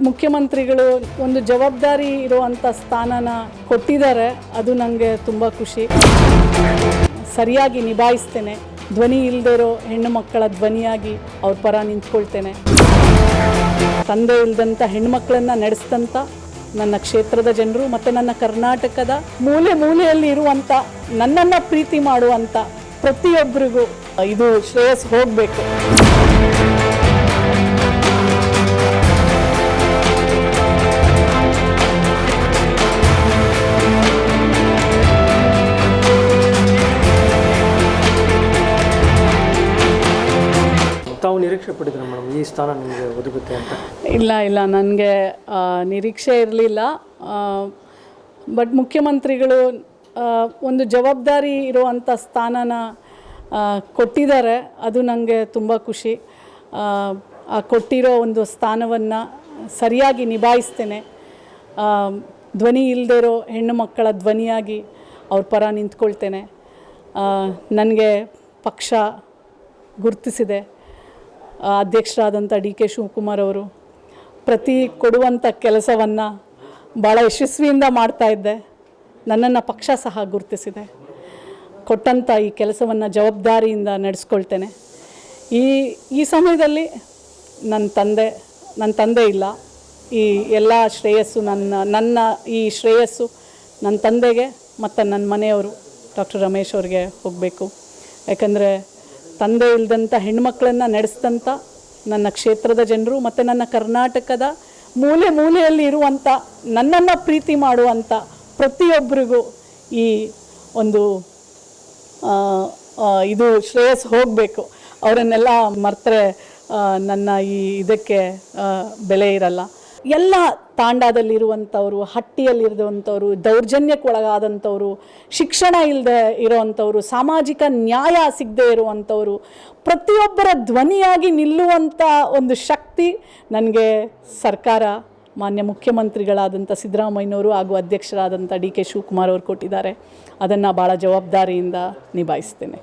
ಮುಖ್ಯಮಂತ್ರಿಗಳು ಒಂದು ಜವಾಬ್ದಾರಿ ಇರುವಂಥ ಸ್ಥಾನನ ಕೊಟ್ಟಿದ್ದಾರೆ. ಅದು ನನಗೆ ತುಂಬ ಖುಷಿ. ಸರಿಯಾಗಿ ನಿಭಾಯಿಸ್ತೇನೆ. ಧ್ವನಿ ಇಲ್ಲದಿರೋ ಹೆಣ್ಣು ಮಕ್ಕಳ ಧ್ವನಿಯಾಗಿ ಅವ್ರ ಪರ ನಿಂತ್ಕೊಳ್ತೇನೆ. ತಂದೆ ಇಲ್ಲದಂಥ ಹೆಣ್ಣುಮಕ್ಕಳನ್ನು ನಡೆಸಿದಂಥ ನನ್ನ ಕ್ಷೇತ್ರದ ಜನರು ಮತ್ತು ನನ್ನ ಕರ್ನಾಟಕದ ಮೂಲೆ ಮೂಲೆಯಲ್ಲಿ ಇರುವಂಥ ನನ್ನನ್ನು ಪ್ರೀತಿ ಮಾಡುವಂಥ ಪ್ರತಿಯೊಬ್ಬರಿಗೂ ಇದು ಶ್ರೇಯಸ್ ಹೋಗಬೇಕು. ತಾವು ನಿರೀಕ್ಷೆ ಪಟ್ಟಿದ್ರೆ ಮೇಡಮ್ ಈ ಸ್ಥಾನ ನಿಮಗೆ ಒದಗುತ್ತೆ ಅಂತ? ಇಲ್ಲ ನನಗೆ ನಿರೀಕ್ಷೆ ಇರಲಿಲ್ಲ. ಬಟ್ ಮುಖ್ಯಮಂತ್ರಿಗಳು ಒಂದು ಜವಾಬ್ದಾರಿ ಇರುವಂಥ ಸ್ಥಾನನ ಕೊಟ್ಟಿದ್ದಾರೆ. ಅದು ನನಗೆ ತುಂಬ ಖುಷಿ. ಕೊಟ್ಟಿರೋ ಒಂದು ಸ್ಥಾನವನ್ನು ಸರಿಯಾಗಿ ನಿಭಾಯಿಸ್ತೇನೆ. ಧ್ವನಿ ಇಲ್ಲದಿರೋ ಹೆಣ್ಣು ಮಕ್ಕಳ ಧ್ವನಿಯಾಗಿ ಅವ್ರ ಪರ ನಿಂತ್ಕೊಳ್ತೇನೆ. ನನಗೆ ಪಕ್ಷ ಗುರುತಿಸಿದೆ. ಅಧ್ಯಕ್ಷರಾದಂಥ DK ಶಿವಕುಮಾರ್ ಅವರು ಪ್ರತಿ ಕೊಡುವಂಥ ಕೆಲಸವನ್ನು ಭಾಳ ಯಶಸ್ವಿಯಿಂದ ಮಾಡ್ತಾಯಿದ್ದೆ. ನನ್ನನ್ನು ಪಕ್ಷ ಸಹ ಗುರುತಿಸಿದೆ. ಕೊಟ್ಟಂಥ ಈ ಕೆಲಸವನ್ನು ಜವಾಬ್ದಾರಿಯಿಂದ ನಡೆಸ್ಕೊಳ್ತೇನೆ. ಈ ಸಮಯದಲ್ಲಿ ನನ್ನ ತಂದೆ ಇಲ್ಲ. ಈ ಎಲ್ಲ ಶ್ರೇಯಸ್ಸು ನನ್ನ ಈ ಶ್ರೇಯಸ್ಸು ನನ್ನ ತಂದೆಗೆ ಮತ್ತು ನನ್ನ ಮನೆಯವರು ಡಾಕ್ಟರ್ ರಮೇಶ್ ಅವ್ರಿಗೆ ಹೋಗಬೇಕು. ಯಾಕಂದರೆ ತಂದೆ ಇಲ್ಲದಂಥ ಹೆಣ್ಮಕ್ಳನ್ನು ನಡೆಸಿದಂಥ ನನ್ನ ಕ್ಷೇತ್ರದ ಜನರು ಮತ್ತು ನನ್ನ ಕರ್ನಾಟಕದ ಮೂಲೆ ಮೂಲೆಯಲ್ಲಿ ಇರುವಂಥ ನನ್ನನ್ನು ಪ್ರೀತಿ ಮಾಡುವಂಥ ಪ್ರತಿಯೊಬ್ಬರಿಗೂ ಈ ಒಂದು ಇದು ಶ್ರೇಯಸ್ ಹೋಗಬೇಕು. ಅವರನ್ನೆಲ್ಲ ಮರೆತರೆ ನನ್ನ ಈ ಇದಕ್ಕೆ ಬೆಲೆ ಇರಲ್ಲ. ಎಲ್ಲ ತಾಂಡದಲ್ಲಿರುವಂಥವ್ರು, ಹಟ್ಟಿಯಲ್ಲಿರುವಂಥವ್ರು, ದೌರ್ಜನ್ಯಕ್ಕೊಳಗಾದಂಥವ್ರು, ಶಿಕ್ಷಣ ಇಲ್ಲದೆ ಇರೋವಂಥವ್ರು, ಸಾಮಾಜಿಕ ನ್ಯಾಯ ಸಿಗದೆ ಇರುವಂಥವ್ರು, ಪ್ರತಿಯೊಬ್ಬರ ಧ್ವನಿಯಾಗಿ ನಿಲ್ಲುವಂಥ ಒಂದು ಶಕ್ತಿ ನನಗೆ ಸರ್ಕಾರ, ಮಾನ್ಯ ಮುಖ್ಯಮಂತ್ರಿಗಳಾದಂಥ ಸಿದ್ದರಾಮಯ್ಯನವರು ಹಾಗೂ ಅಧ್ಯಕ್ಷರಾದಂಥ DK ಶಿವಕುಮಾರ್ ಅವರು ಕೊಟ್ಟಿದ್ದಾರೆ. ಅದನ್ನು ಭಾಳ ಜವಾಬ್ದಾರಿಯಿಂದ ನಿಭಾಯಿಸ್ತೇನೆ.